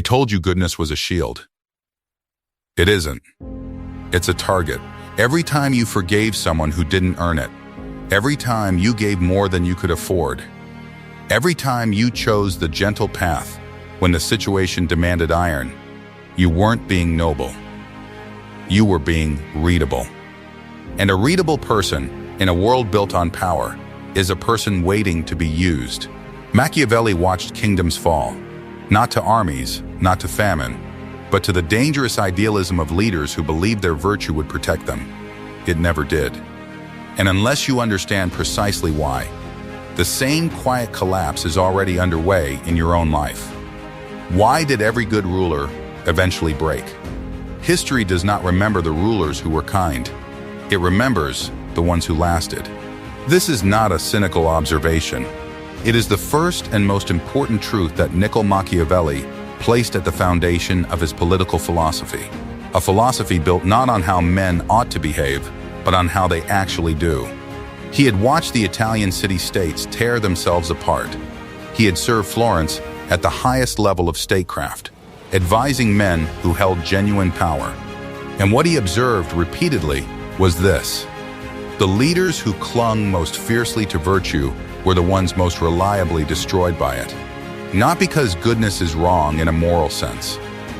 They told you goodness was a shield. It isn't. It's a target. Every time you forgave someone who didn't earn it, every time you gave more than you could afford, every time you chose the gentle path when the situation demanded iron, you weren't being noble. You were being readable. And a readable person in a world built on power is a person waiting to be used. Machiavelli watched kingdoms fall, not to armies, not to famine, but to the dangerous idealism of leaders who believed their virtue would protect them. It never did. And unless you understand precisely why, the same quiet collapse is already underway in your own life. Why did every good ruler eventually break? History does not remember the rulers who were kind. It remembers the ones who lasted. This is not a cynical observation. It is the first and most important truth that Niccolo Machiavelli placed at the foundation of his political philosophy. A philosophy built not on how men ought to behave, but on how they actually do. He had watched the Italian city-states tear themselves apart. He had served Florence at the highest level of statecraft, advising men who held genuine power. And what he observed repeatedly was this: the leaders who clung most fiercely to virtue were the ones most reliably destroyed by it. Not because goodness is wrong in a moral sense.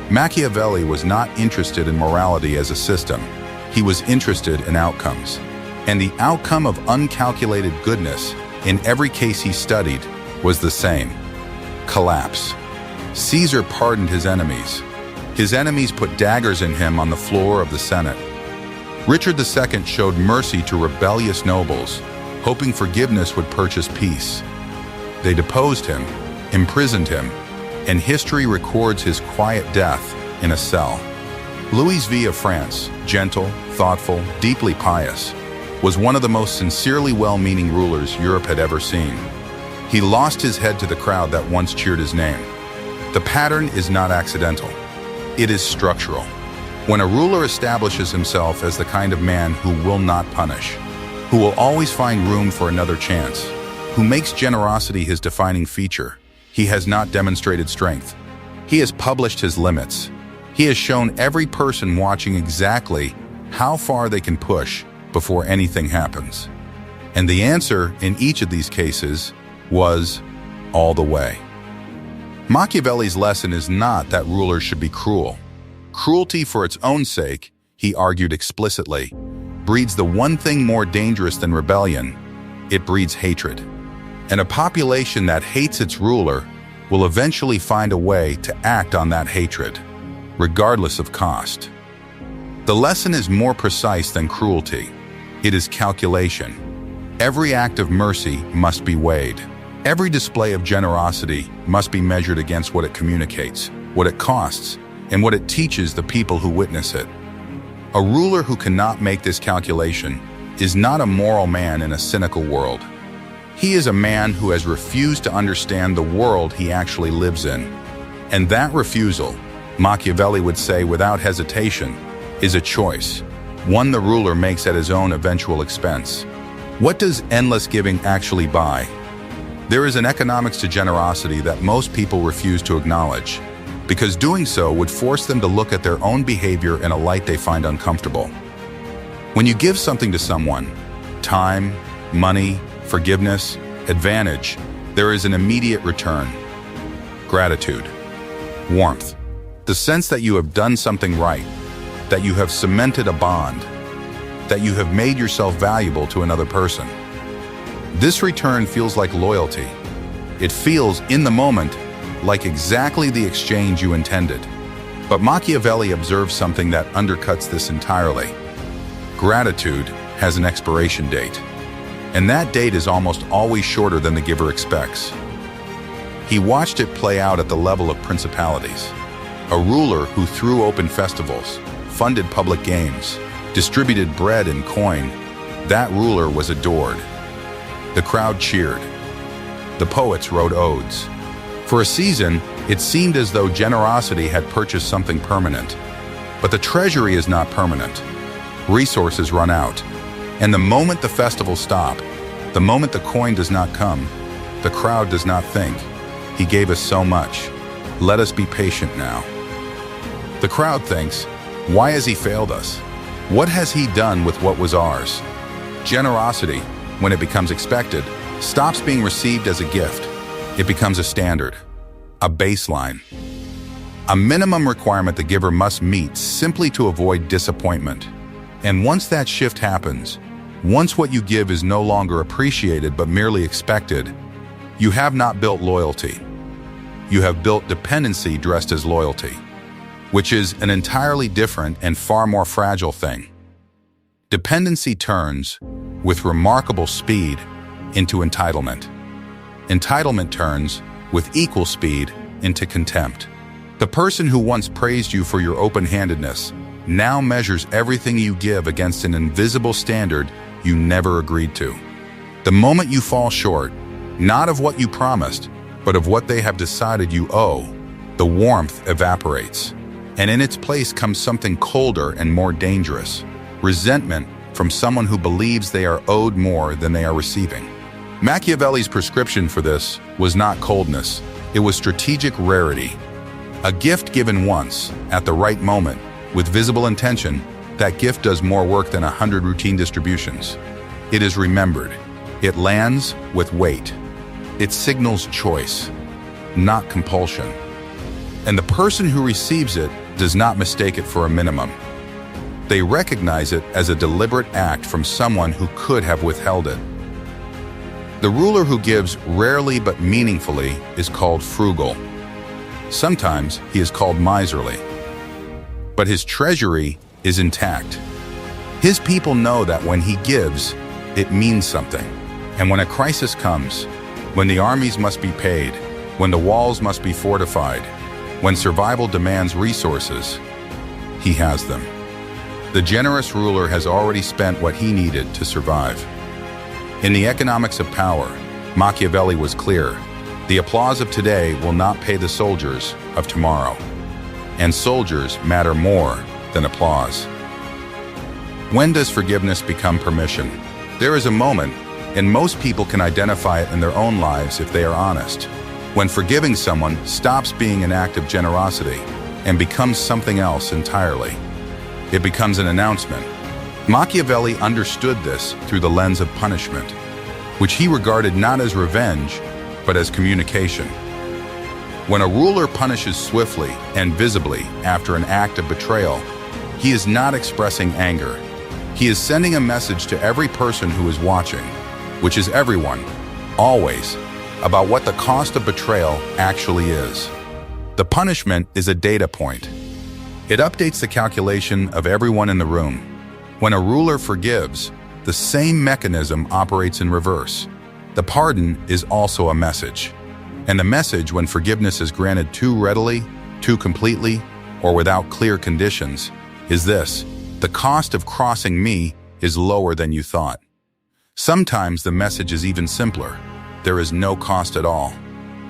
Machiavelli was not interested in morality as a system. He was interested in outcomes. And the outcome of uncalculated goodness, in every case he studied, was the same: collapse. Caesar pardoned his enemies. His enemies put daggers in him on the floor of the Senate. Richard II showed mercy to rebellious nobles, hoping forgiveness would purchase peace. They deposed him, imprisoned him, and history records his quiet death in a cell. Louis V of France, gentle, thoughtful, deeply pious, was one of the most sincerely well-meaning rulers Europe had ever seen. He lost his head to the crowd that once cheered his name. The pattern is not accidental. It is structural. When a ruler establishes himself as the kind of man who will not punish, who will always find room for another chance, who makes generosity his defining feature, he has not demonstrated strength. He has published his limits. He has shown every person watching exactly how far they can push before anything happens. And the answer in each of these cases was all the way. Machiavelli's lesson is not that rulers should be cruel. Cruelty for its own sake, he argued explicitly, breeds the one thing more dangerous than rebellion: it breeds hatred. And a population that hates its ruler will eventually find a way to act on that hatred, regardless of cost. The lesson is more precise than cruelty. It is calculation. Every act of mercy must be weighed. Every display of generosity must be measured against what it communicates, what it costs, and what it teaches the people who witness it. A ruler who cannot make this calculation is not a moral man in a cynical world. He is a man who has refused to understand the world he actually lives in. And that refusal, Machiavelli would say without hesitation, is a choice, one the ruler makes at his own eventual expense. What does endless giving actually buy? There is an economics to generosity that most people refuse to acknowledge, because doing so would force them to look at their own behavior in a light they find uncomfortable. When you give something to someone, time, money, forgiveness, advantage, there is an immediate return: gratitude, warmth, the sense that you have done something right, that you have cemented a bond, that you have made yourself valuable to another person. This return feels like loyalty. It feels, in the moment, like exactly the exchange you intended. But Machiavelli observes something that undercuts this entirely. Gratitude has an expiration date, and that date is almost always shorter than the giver expects. He watched it play out at the level of principalities. A ruler who threw open festivals, funded public games, distributed bread and coin, that ruler was adored. The crowd cheered. The poets wrote odes. For a season, it seemed as though generosity had purchased something permanent. But the treasury is not permanent. Resources run out. And the moment the festivals stop, the moment the coin does not come, the crowd does not think, "He gave us so much. Let us be patient now. The crowd thinks, why has he failed us? What has he done with what was ours? Generosity, when it becomes expected, stops being received as a gift. It becomes a standard, a baseline, a minimum requirement the giver must meet simply to avoid disappointment. And once that shift happens, once what you give is no longer appreciated but merely expected, you have not built loyalty. You have built dependency dressed as loyalty, which is an entirely different and far more fragile thing. Dependency turns, with remarkable speed, into entitlement. Entitlement turns, with equal speed, into contempt. The person who once praised you for your open-handedness now measures everything you give against an invisible standard you never agreed to. The moment you fall short, not of what you promised, but of what they have decided you owe, the warmth evaporates, and in its place comes something colder and more dangerous: resentment from someone who believes they are owed more than they are receiving. Machiavelli's prescription for this was not coldness, it was strategic rarity. A gift given once, at the right moment, with visible intention, that gift does more work than 100 routine distributions. It is remembered. It lands with weight. It signals choice, not compulsion. And the person who receives it does not mistake it for a minimum. They recognize it as a deliberate act from someone who could have withheld it. The ruler who gives rarely but meaningfully is called frugal. Sometimes he is called miserly. But his treasury is intact. His people know that when he gives, it means something. And when a crisis comes, when the armies must be paid, when the walls must be fortified, when survival demands resources, he has them. The generous ruler has already spent what he needed to survive. In The Economics of Power, Machiavelli was clear: the applause of today will not pay the soldiers of tomorrow. And soldiers matter more than applause. When does forgiveness become permission? There is a moment, and most people can identify it in their own lives if they are honest, when forgiving someone stops being an act of generosity and becomes something else entirely. It becomes an announcement. Machiavelli understood this through the lens of punishment, which he regarded not as revenge, but as communication. When a ruler punishes swiftly and visibly after an act of betrayal, he is not expressing anger. He is sending a message to every person who is watching, which is everyone, always, about what the cost of betrayal actually is. The punishment is a data point. It updates the calculation of everyone in the room. When a ruler forgives, the same mechanism operates in reverse. The pardon is also a message. And the message, when forgiveness is granted too readily, too completely, or without clear conditions, is this: the cost of crossing me is lower than you thought. Sometimes the message is even simpler: there is no cost at all.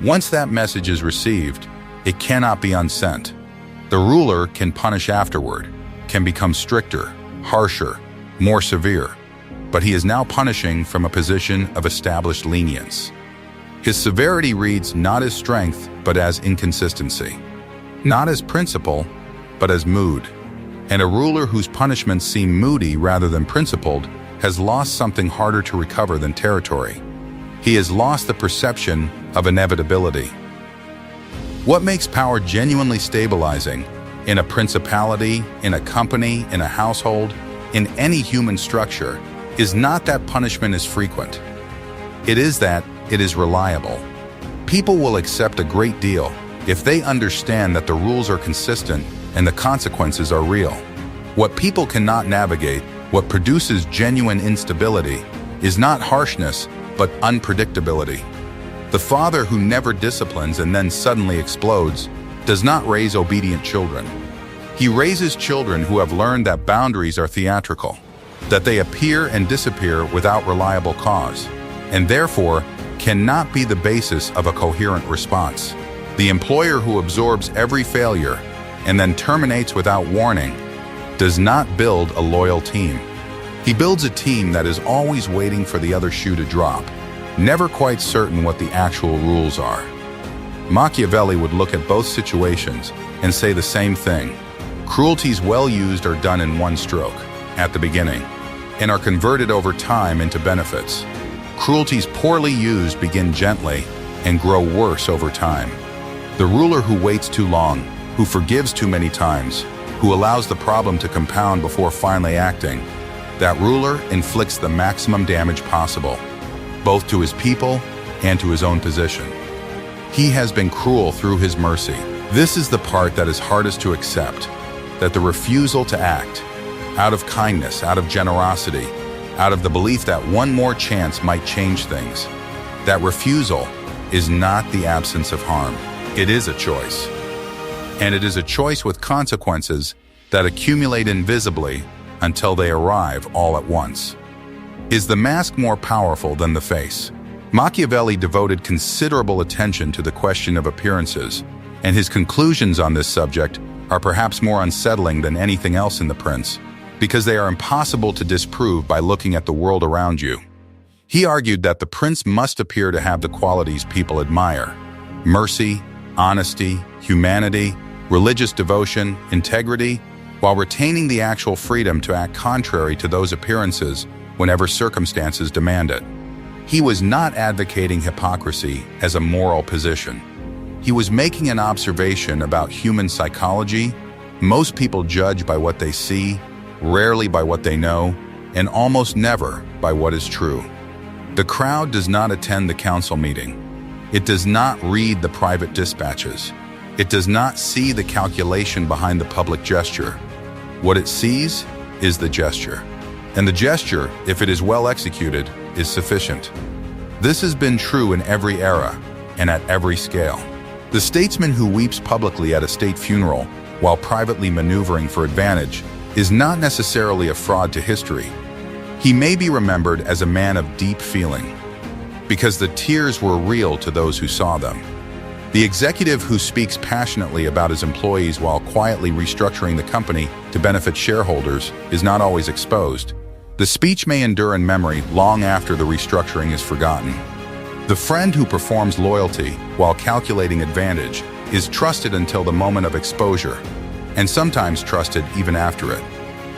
Once that message is received, it cannot be unsent. The ruler can punish afterward, can become stricter, harsher, more severe, but he is now punishing from a position of established lenience. His severity reads not as strength, but as inconsistency, not as principle, but as mood. And a ruler whose punishments seem moody rather than principled has lost something harder to recover than territory. He has lost the perception of inevitability. What makes power genuinely stabilizing in a principality, in a company, in a household, in any human structure is not that punishment is frequent. It is that it is reliable. People will accept a great deal if they understand that the rules are consistent and the consequences are real. What people cannot navigate, what produces genuine instability, is not harshness, but unpredictability. The father who never disciplines and then suddenly explodes does not raise obedient children. He raises children who have learned that boundaries are theatrical, that they appear and disappear without reliable cause, and therefore cannot be the basis of a coherent response. The employer who absorbs every failure and then terminates without warning does not build a loyal team. He builds a team that is always waiting for the other shoe to drop, never quite certain what the actual rules are. Machiavelli would look at both situations and say the same thing. Cruelties well used are done in one stroke, at the beginning, and are converted over time into benefits. Cruelties poorly used begin gently and grow worse over time. The ruler who waits too long, who forgives too many times, who allows the problem to compound before finally acting, that ruler inflicts the maximum damage possible, both to his people and to his own position. He has been cruel through his mercy. This is the part that is hardest to accept, that the refusal to act, out of kindness, out of generosity, out of the belief that one more chance might change things. That refusal is not the absence of harm. It is a choice. And it is a choice with consequences that accumulate invisibly until they arrive all at once. Is the mask more powerful than the face? Machiavelli devoted considerable attention to the question of appearances, and his conclusions on this subject are perhaps more unsettling than anything else in The Prince, because they are impossible to disprove by looking at the world around you. He argued that the prince must appear to have the qualities people admire: mercy, honesty, humanity, religious devotion, integrity, while retaining the actual freedom to act contrary to those appearances whenever circumstances demand it. He was not advocating hypocrisy as a moral position. He was making an observation about human psychology. Most people judge by what they see, rarely by what they know, and almost never by what is true. The crowd does not attend the council meeting. It does not read the private dispatches. It does not see the calculation behind the public gesture. What it sees is the gesture. And the gesture, if it is well executed, is sufficient. This has been true in every era and at every scale. The statesman who weeps publicly at a state funeral while privately maneuvering for advantage is not necessarily a fraud to history. He may be remembered as a man of deep feeling, because the tears were real to those who saw them. The executive who speaks passionately about his employees while quietly restructuring the company to benefit shareholders is not always exposed. The speech may endure in memory long after the restructuring is forgotten. The friend who performs loyalty while calculating advantage is trusted until the moment of exposure, and sometimes trusted even after it.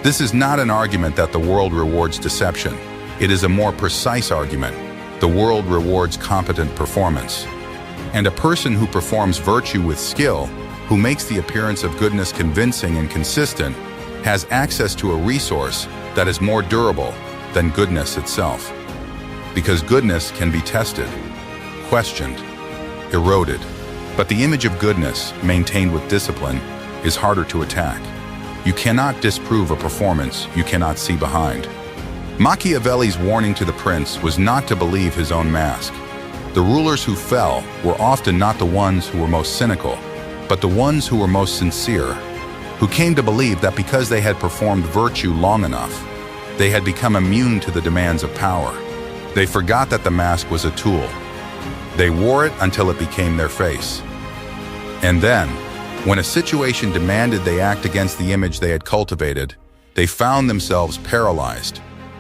This is not an argument that the world rewards deception. It is a more precise argument. The world rewards competent performance. And a person who performs virtue with skill, who makes the appearance of goodness convincing and consistent, has access to a resource that is more durable than goodness itself. Because goodness can be tested, questioned, eroded. But the image of goodness, maintained with discipline, is harder to attack. You cannot disprove a performance you cannot see behind. Machiavelli's warning to the prince was not to believe his own mask. The rulers who fell were often not the ones who were most cynical, but the ones who were most sincere, who came to believe that because they had performed virtue long enough, they had become immune to the demands of power. They forgot that the mask was a tool. They wore it until it became their face. And then, when a situation demanded they act against the image they had cultivated, they found themselves paralyzed,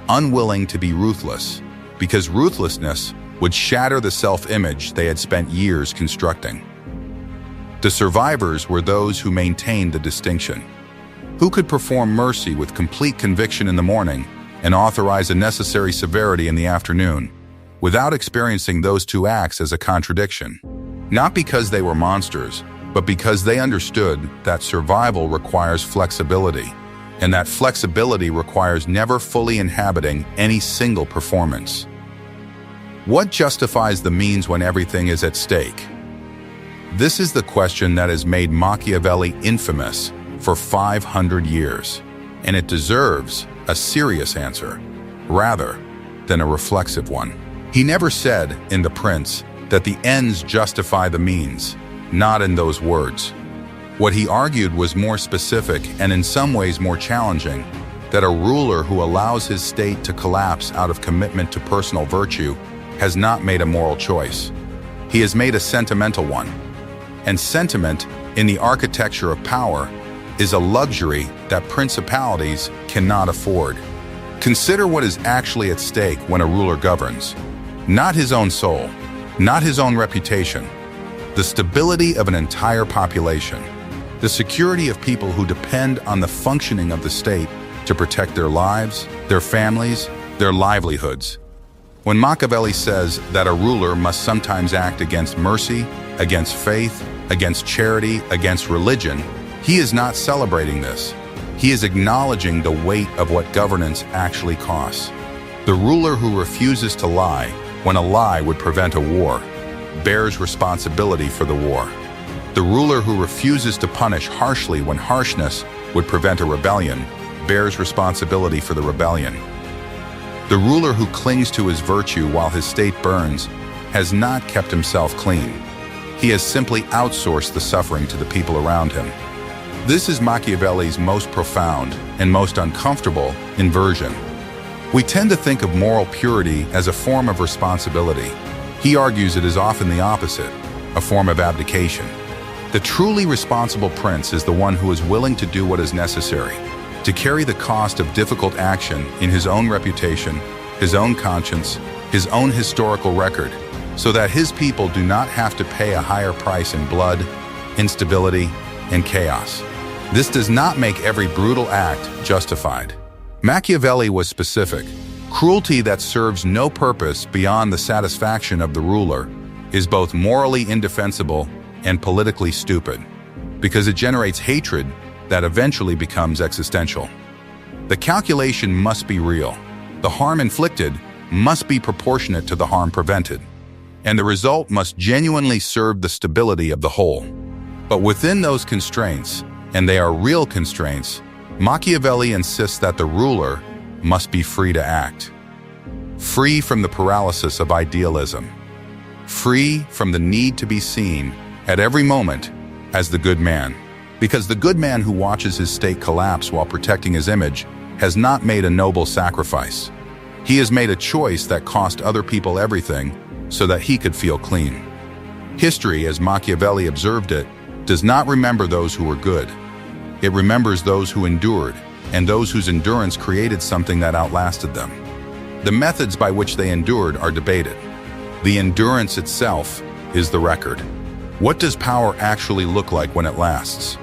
unwilling to be ruthless, because ruthlessness would shatter the self-image they had spent years constructing. The survivors were those who maintained the distinction, who could perform mercy with complete conviction in the morning and authorize a necessary severity in the afternoon, without experiencing those two acts as a contradiction. Not because they were monsters, but because they understood that survival requires flexibility, and that flexibility requires never fully inhabiting any single performance. What justifies the means when everything is at stake? This is the question that has made Machiavelli infamous for 500 years, and it deserves a serious answer, rather than a reflexive one. He never said in The Prince that the ends justify the means, not in those words. What he argued was more specific and in some ways more challenging, that a ruler who allows his state to collapse out of commitment to personal virtue has not made a moral choice. He has made a sentimental one. And sentiment, in the architecture of power, is a luxury that principalities cannot afford. Consider what is actually at stake when a ruler governs. Not his own soul, not his own reputation, the stability of an entire population, the security of people who depend on the functioning of the state to protect their lives, their families, their livelihoods. When Machiavelli says that a ruler must sometimes act against mercy, against faith, against charity, against religion, he is not celebrating this. He is acknowledging the weight of what governance actually costs. The ruler who refuses to lie when a lie would prevent a war bears responsibility for the war. The ruler who refuses to punish harshly when harshness would prevent a rebellion bears responsibility for the rebellion. The ruler who clings to his virtue while his state burns has not kept himself clean. He has simply outsourced the suffering to the people around him. This is Machiavelli's most profound and most uncomfortable inversion. We tend to think of moral purity as a form of responsibility. He argues it is often the opposite, a form of abdication. The truly responsible prince is the one who is willing to do what is necessary, to carry the cost of difficult action in his own reputation, his own conscience, his own historical record, so that his people do not have to pay a higher price in blood, instability, and chaos. This does not make every brutal act justified. Machiavelli was specific. Cruelty that serves no purpose beyond the satisfaction of the ruler is both morally indefensible and politically stupid, because it generates hatred that eventually becomes existential. The calculation must be real. The harm inflicted must be proportionate to the harm prevented, and the result must genuinely serve the stability of the whole. But within those constraints, and they are real constraints, Machiavelli insists that the ruler must be free to act. Free from the paralysis of idealism. Free from the need to be seen at every moment as the good man. Because the good man who watches his state collapse while protecting his image has not made a noble sacrifice. He has made a choice that cost other people everything so that he could feel clean. History, as Machiavelli observed it, does not remember those who were good. It remembers those who endured, and those whose endurance created something that outlasted them. The methods by which they endured are debated. The endurance itself is the record. What does power actually look like when it lasts?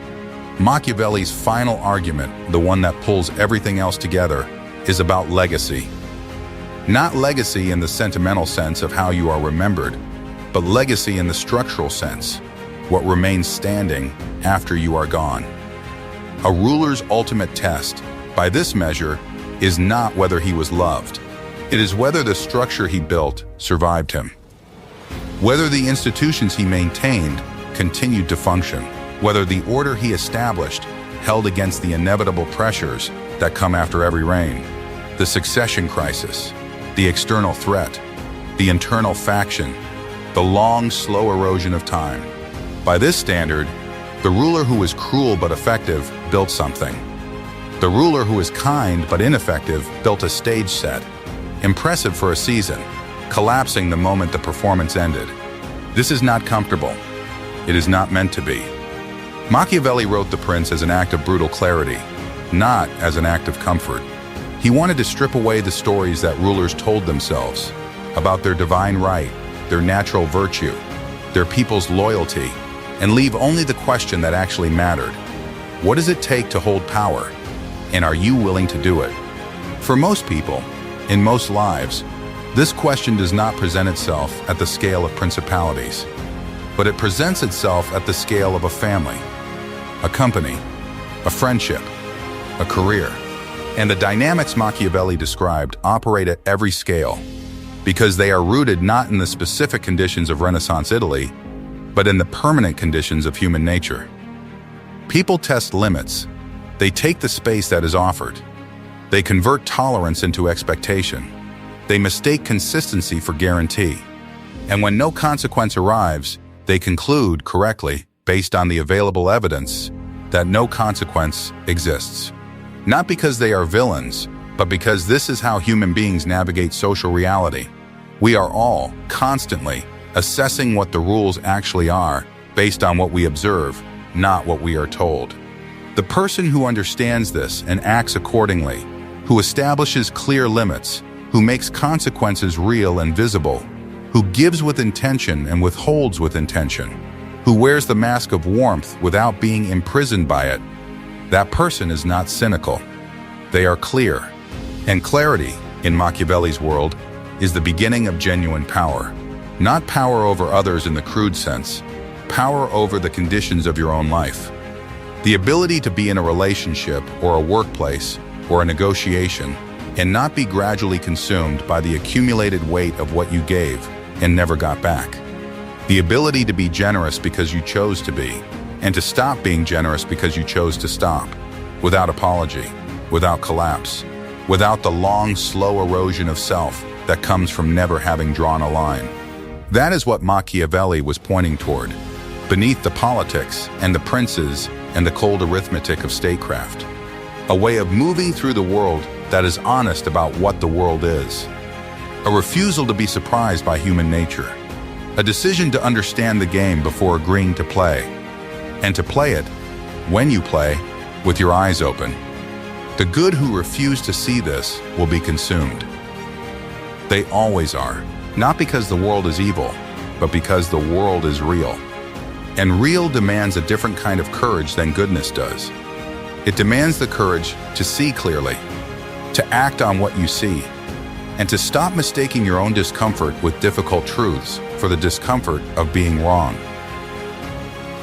Machiavelli's final argument, the one that pulls everything else together, is about legacy. Not legacy in the sentimental sense of how you are remembered, but legacy in the structural sense, what remains standing after you are gone. A ruler's ultimate test, by this measure, is not whether he was loved. It is whether the structure he built survived him. Whether the institutions he maintained continued to function. Whether the order he established held against the inevitable pressures that come after every reign. The succession crisis, the external threat, the internal faction, the long, slow erosion of time. By this standard, the ruler who was cruel but effective built something. The ruler who was kind but ineffective built a stage set, impressive for a season, collapsing the moment the performance ended. This is not comfortable. It is not meant to be. Machiavelli wrote The Prince as an act of brutal clarity, not as an act of comfort. He wanted to strip away the stories that rulers told themselves about their divine right, their natural virtue, their people's loyalty, and leave only the question that actually mattered. What does it take to hold power? And are you willing to do it? For most people, in most lives, this question does not present itself at the scale of principalities, but it presents itself at the scale of a family, a company, a friendship, a career. And the dynamics Machiavelli described operate at every scale, because they are rooted not in the specific conditions of Renaissance Italy, but in the permanent conditions of human nature. People test limits. They take the space that is offered. They convert tolerance into expectation. They mistake consistency for guarantee. And when no consequence arrives, they conclude correctly, based on the available evidence, that no consequence exists. Not because they are villains, but because this is how human beings navigate social reality. We are all, constantly, assessing what the rules actually are based on what we observe, not what we are told. The person who understands this and acts accordingly, who establishes clear limits, who makes consequences real and visible, who gives with intention and withholds with intention, who wears the mask of warmth without being imprisoned by it, that person is not cynical. They are clear. And clarity, in Machiavelli's world, is the beginning of genuine power. Not power over others in the crude sense, power over the conditions of your own life. The ability to be in a relationship or a workplace or a negotiation and not be gradually consumed by the accumulated weight of what you gave and never got back. The ability to be generous because you chose to be, and to stop being generous because you chose to stop, without apology, without collapse, without the long, slow erosion of self that comes from never having drawn a line. That is what Machiavelli was pointing toward, beneath the politics and the princes and the cold arithmetic of statecraft. A way of moving through the world that is honest about what the world is. A refusal to be surprised by human nature. A decision to understand the game before agreeing to play. And to play it, when you play, with your eyes open. The good who refuse to see this will be consumed. They always are, not because the world is evil, but because the world is real. And real demands a different kind of courage than goodness does. It demands the courage to see clearly, to act on what you see, and to stop mistaking your own discomfort with difficult truths for the discomfort of being wrong.